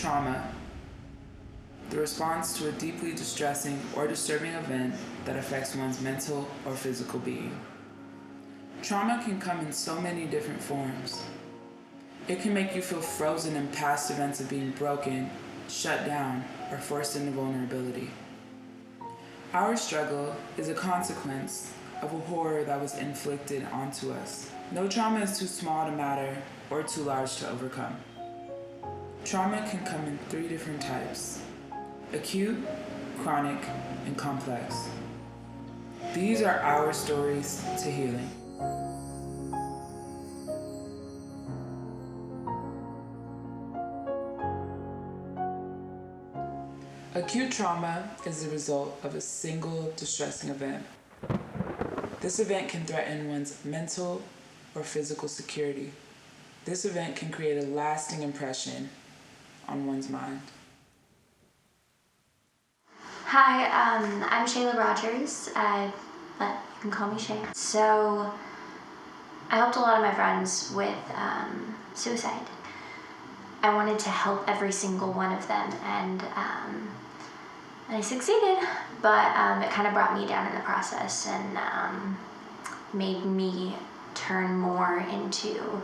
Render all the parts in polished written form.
Trauma, the response to a deeply distressing or disturbing event that affects one's mental or physical being. Trauma can come in so many different forms. It can make you feel frozen in past events of being broken, shut down, or forced into vulnerability. Our struggle is a consequence of a horror that was inflicted onto us. No trauma is too small to matter or too large to overcome. Trauma can come in 3 different types: acute, chronic, and complex. These are our stories to healing. Acute trauma is the result of a single distressing event. This event can threaten one's mental or physical security. This event can create a lasting impression on one's mind. Hi, I'm Shayla Rogers, but you can call me Shay. So, I helped a lot of my friends with suicide. I wanted to help every single one of them, and I succeeded, but it kind of brought me down in the process and made me turn more into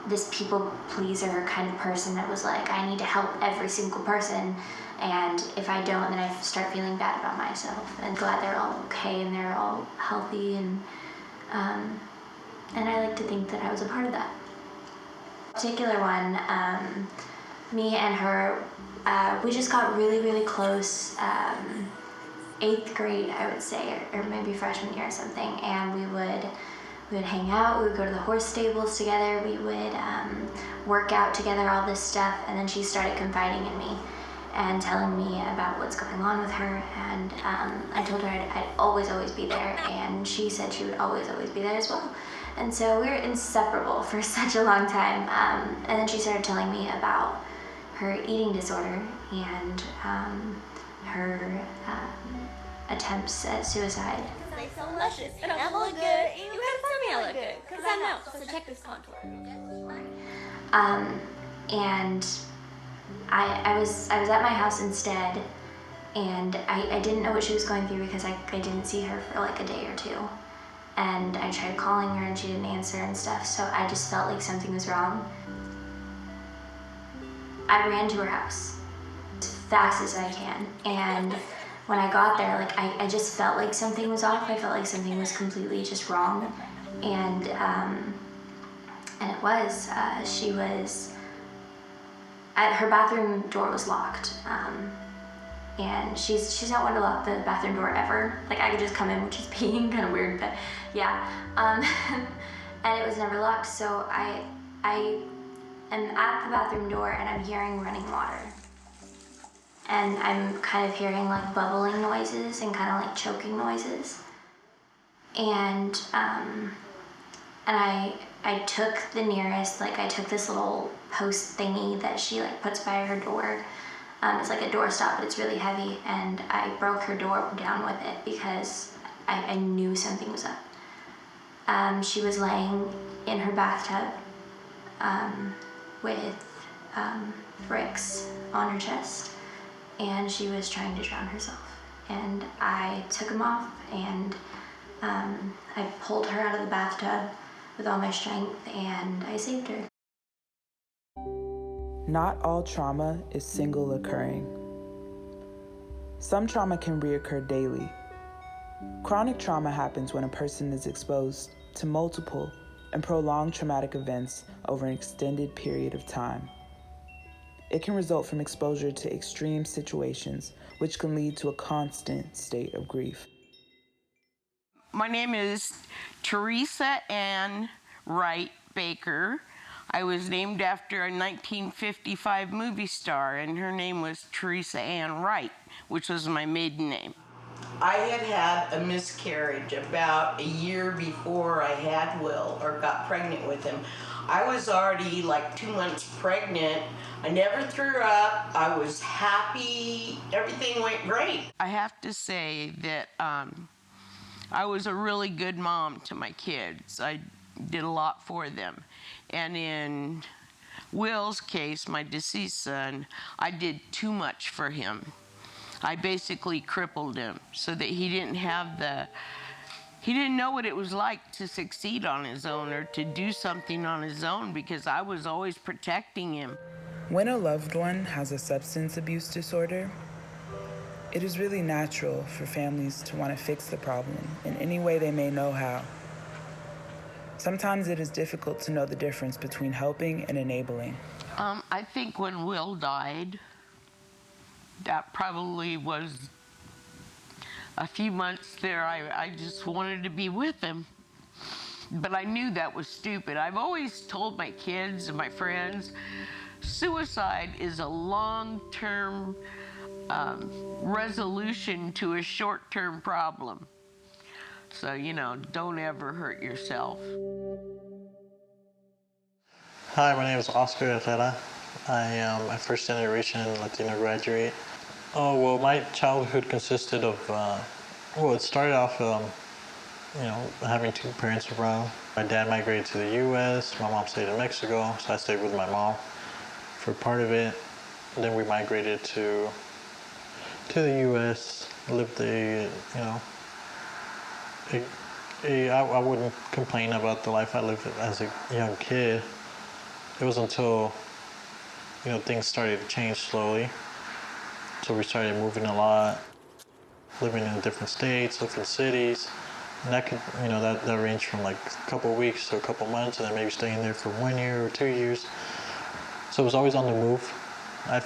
this people pleaser kind of person that was like, I need to help every single person, and if I don't, then I start feeling bad about myself. And glad they're all okay and they're all healthy, and I like to think that I was a part of that. Particular one, me and her, we just got really, really close. 8th grade, I would say, or maybe freshman year or something, and we would hang out, we would go to the horse stables together, we would work out together, all this stuff, and then she started confiding in me and telling me about what's going on with her, and I told her I'd always be there, and she said she would always be there as well. And so we were inseparable for such a long time, and then she started telling me about her eating disorder and her attempts at suicide. They so luscious, and I look good, and you gotta tell me I look good, because I know, so check this contour. And I was at my house instead, and I didn't know what she was going through because I didn't see her for like a day or 2. And I tried calling her and she didn't answer and stuff, so I just felt like something was wrong. I ran to her house as fast as I can, and when I got there, like I just felt like something was off. I felt like something was completely just wrong, and it was. She was. Her bathroom door was locked, and she's not one to lock the bathroom door ever. Like I could just come in, which is being kind of weird, but yeah. And it was never locked, so I am at the bathroom door and I'm hearing running water. And I'm kind of hearing like bubbling noises and kind of like choking noises. And I took the nearest, like I took this little post thingy that she like puts by her door. It's like a doorstop, but it's really heavy, and I broke her door down with it because I knew something was up. She was laying in her bathtub with bricks on her chest, and she was trying to drown herself. And I took them off, and I pulled her out of the bathtub with all my strength, and I saved her. Not all trauma is single occurring. Some trauma can reoccur daily. Chronic trauma happens when a person is exposed to multiple and prolonged traumatic events over an extended period of time. It can result from exposure to extreme situations, which can lead to a constant state of grief. My name is Teresa Ann Wright Baker. I was named after a 1955 movie star, and her name was Teresa Ann Wright, which was my maiden name. I had a miscarriage about a year before I had Will, or got pregnant with him. I was already like 2 months pregnant. I never threw up. I was happy. Everything went great. I have to say that I was a really good mom to my kids. I did a lot for them. And in Will's case, my deceased son, I did too much for him. I basically crippled him so that he didn't know what it was like to succeed on his own or to do something on his own, because I was always protecting him. When a loved one has a substance abuse disorder, it is really natural for families to want to fix the problem in any way they may know how. Sometimes it is difficult to know the difference between helping and enabling. I think when Will died, that probably was a few months there. I just wanted to be with him. But I knew that was stupid. I've always told my kids and my friends, suicide is a long-term resolution to a short-term problem. So, don't ever hurt yourself. Hi, my name is Oscar Herrera. I am a first-generation Latino graduate. Oh, well, my childhood consisted of, it started off, having two parents around. My dad migrated to the U.S., my mom stayed in Mexico, so I stayed with my mom for part of it. And then we migrated to the U.S., lived I wouldn't complain about the life I lived as a young kid. It was until, things started to change slowly. So we started moving a lot, living in different states, different cities. And that could, that ranged from like a couple of weeks to a couple of months, and then maybe staying there for 1 year or 2 years. So it was always on the move. I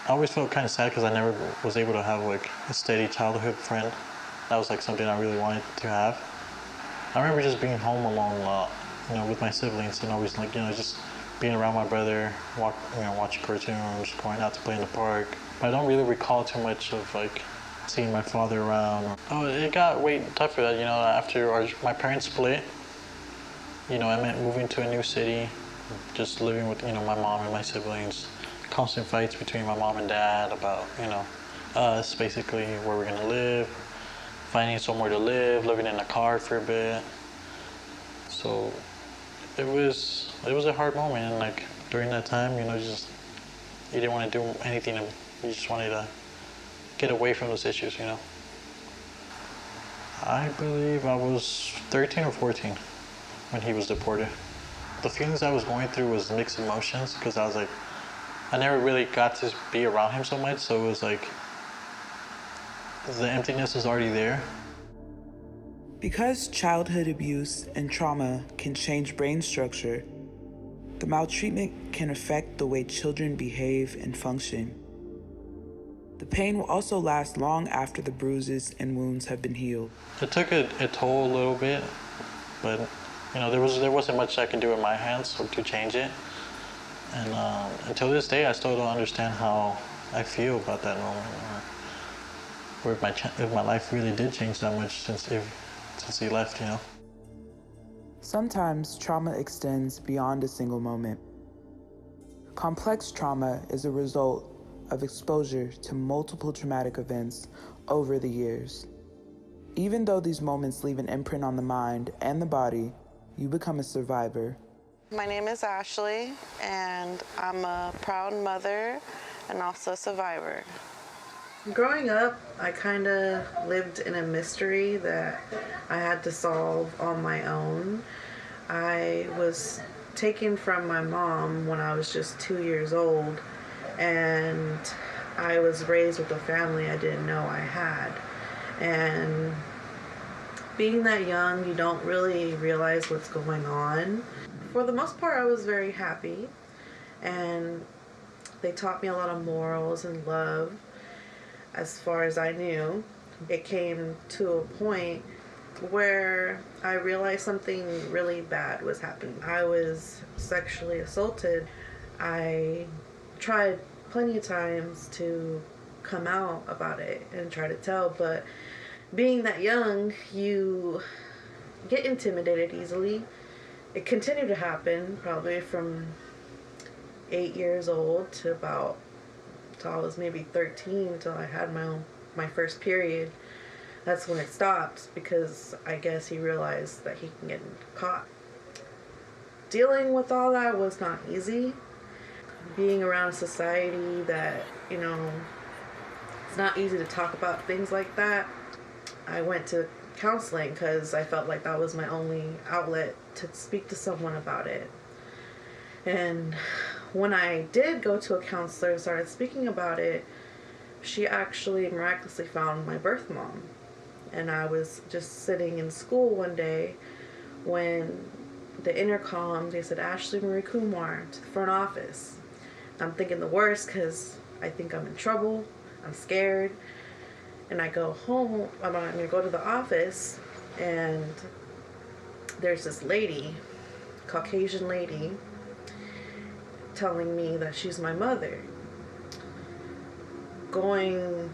always felt kind of sad because I never was able to have like a steady childhood friend. That was like something I really wanted to have. I remember just being home alone, with my siblings, and always like, just being around my brother, watching cartoons, going out to play in the park. But I don't really recall too much of like seeing my father around. Oh, it got way tougher, after my parents split. I meant moving to a new city, just living with, my mom and my siblings. Constant fights between my mom and dad about, us, basically, where we're gonna live, finding somewhere to live, living in a car for a bit. So it was a hard moment, and like during that time, you didn't want to do anything, and you just wanted to get away from those issues, I believe I was 13 or 14 when he was deported. The feelings I was going through was mixed emotions, because I was like, I never really got to be around him so much, so it was like, the emptiness is already there. Because childhood abuse and trauma can change brain structure, the maltreatment can affect the way children behave and function. The pain will also last long after the bruises and wounds have been healed. It took a toll a little bit, but there wasn't much I could do in my hands to change it. And until this day, I still don't understand how I feel about that moment, or if my life really did change that much since he left, Sometimes trauma extends beyond a single moment. Complex trauma is a result of exposure to multiple traumatic events over the years. Even though these moments leave an imprint on the mind and the body, you become a survivor. My name is Ashley, and I'm a proud mother and also a survivor. Growing up, I kind of lived in a mystery that I had to solve on my own. I was taken from my mom when I was just 2 years old, and I was raised with a family I didn't know I had. And being that young, you don't really realize what's going on. For the most part, I was very happy, and they taught me a lot of morals and love. As far as I knew, it came to a point where I realized something really bad was happening. I was sexually assaulted. I tried plenty of times to come out about it and try to tell, but being that young, you get intimidated easily. It continued to happen probably from 8 years old to about till I was maybe 13, till I had my first period. That's when it stopped, because I guess he realized that he can get caught. Dealing with all that was not easy. being around a society that, it's not easy to talk about things like that, I went to counseling because I felt like that was my only outlet to speak to someone about it. And when I did go to a counselor and started speaking about it, she actually miraculously found my birth mom. And I was just sitting in school one day when the intercom, they said, Ashley Marie Kumar to the front office. I'm thinking the worst because I think I'm in trouble. I'm scared. And I go home, I'm going to go to the office, and there's this lady, Caucasian lady, telling me that she's my mother. Going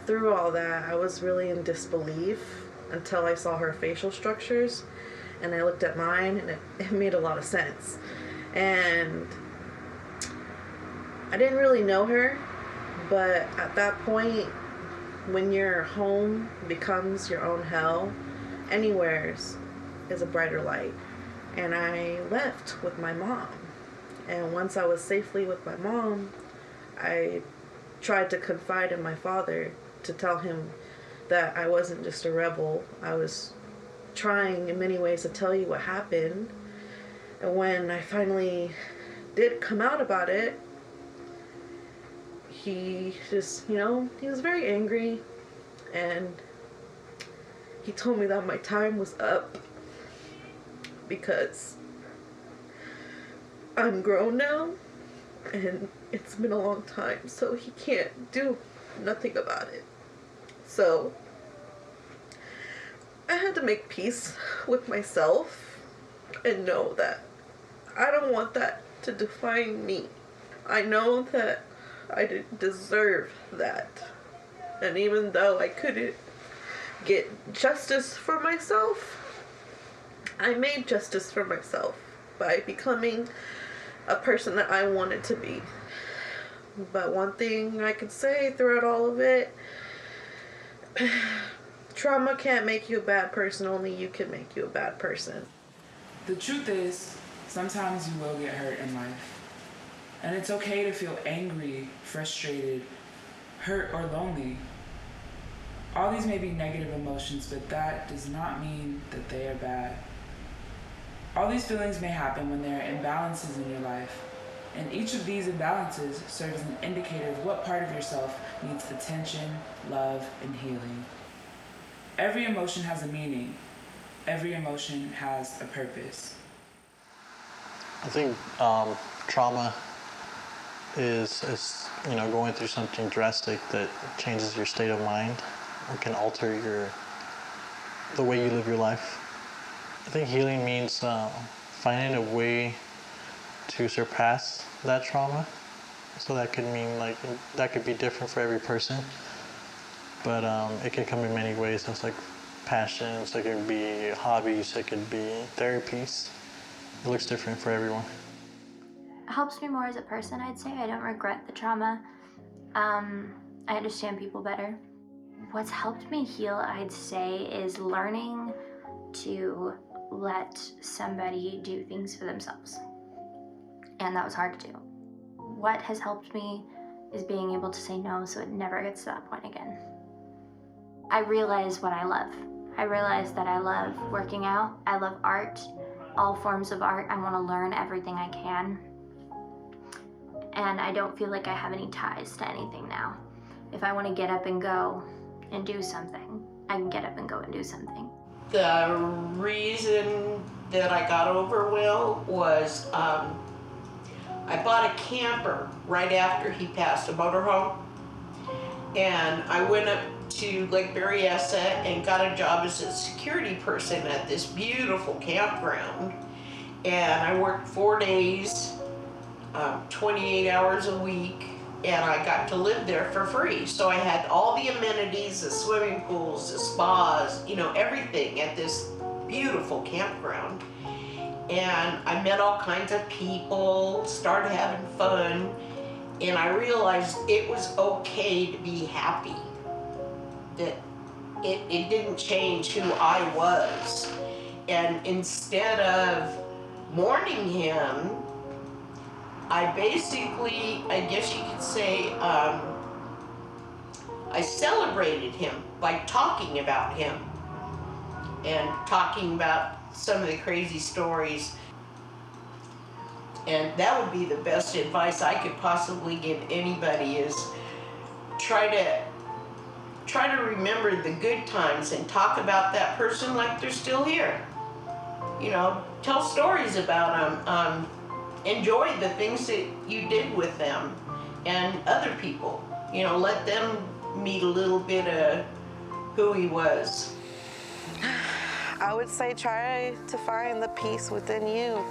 through all that, I was really in disbelief until I saw her facial structures, and I looked at mine, and it made a lot of sense. And I didn't really know her, but at that point, when your home becomes your own hell, anywhere's is a brighter light. And I left with my mom. And once I was safely with my mom, I tried to confide in my father to tell him that I wasn't just a rebel. I was trying in many ways to tell you what happened. And when I finally did come out about it, he just, he was very angry, and he told me that my time was up because I'm grown now and it's been a long time, so he can't do nothing about it. So I had to make peace with myself and know that I don't want that to define me. I know that I didn't deserve that. And even though I couldn't get justice for myself, I made justice for myself by becoming a person that I wanted to be. But one thing I could say throughout all of it, trauma can't make you a bad person, only you can make you a bad person. The truth is, sometimes you will get hurt in life. And it's okay to feel angry, frustrated, hurt, or lonely. All these may be negative emotions, but that does not mean that they are bad. All these feelings may happen when there are imbalances in your life, and each of these imbalances serves as an indicator of what part of yourself needs attention, love, and healing. Every emotion has a meaning. Every emotion has a purpose. I think trauma is going through something drastic that changes your state of mind or can alter the way you live your life. I think healing means finding a way to surpass that trauma. So that could mean that could be different for every person, but it can come in many ways. That's like passions, it could be hobbies, it could be therapies. It looks different for everyone. It helps me more as a person, I'd say. I don't regret the trauma. I understand people better. What's helped me heal, I'd say, is learning to let somebody do things for themselves. And that was hard to do. What has helped me is being able to say no so it never gets to that point again. I realize what I love. I realize that I love working out. I love art, all forms of art. I want to learn everything I can. And I don't feel like I have any ties to anything now. If I want to get up and go and do something, I can get up and go and do something. The reason that I got over Will was I bought a camper right after he passed, a motorhome. And I went up to Lake Berryessa and got a job as a security person at this beautiful campground. And I worked 4 days, 28 hours a week, and I got to live there for free. So I had all the amenities, the swimming pools, the spas, everything at this beautiful campground. And I met all kinds of people, started having fun, and I realized it was okay to be happy. That it didn't change who I was. And instead of mourning him, I basically, I guess you could say, I celebrated him by talking about him and talking about some of the crazy stories. And that would be the best advice I could possibly give anybody is try to remember the good times and talk about that person like they're still here. You know, tell stories about them. Enjoy the things that you did with them and other people. You know, let them meet a little bit of who he was. I would say try to find the peace within you,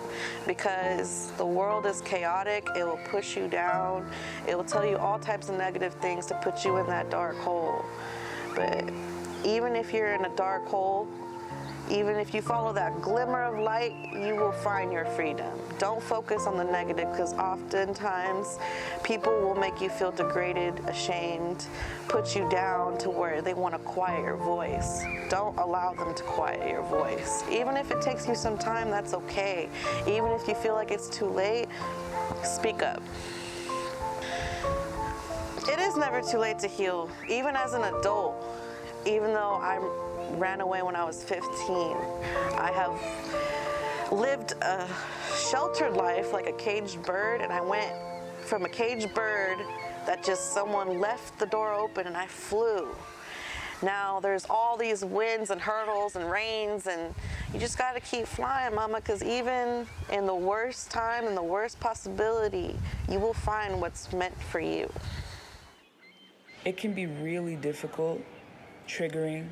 because the world is chaotic. It will push you down. It will tell you all types of negative things to put you in that dark hole. But even if you're in a dark hole, even if you follow that glimmer of light, you will find your freedom. Don't focus on the negative, because oftentimes people will make you feel degraded, ashamed, put you down to where they want to quiet your voice. Don't allow them to quiet your voice. Even if it takes you some time, that's okay. Even if you feel like it's too late, speak up. It is never too late to heal, even as an adult. Even though I ran away when I was 15, I have lived a sheltered life like a caged bird, and I went from a caged bird that just someone left the door open and I flew. Now there's all these winds and hurdles and rains, and you just got to keep flying, mama, because even in the worst time and the worst possibility, you will find what's meant for you. It can be really difficult, triggering,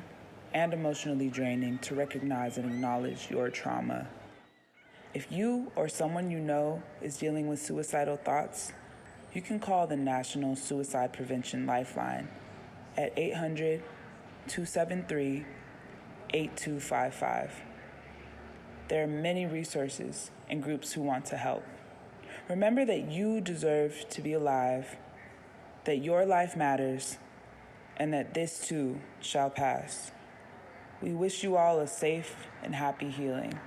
and emotionally draining to recognize and acknowledge your trauma. If you or someone you know is dealing with suicidal thoughts, you can call the National Suicide Prevention Lifeline at 800-273-8255. There are many resources and groups who want to help. Remember that you deserve to be alive, that your life matters, and that this too shall pass. We wish you all a safe and happy healing.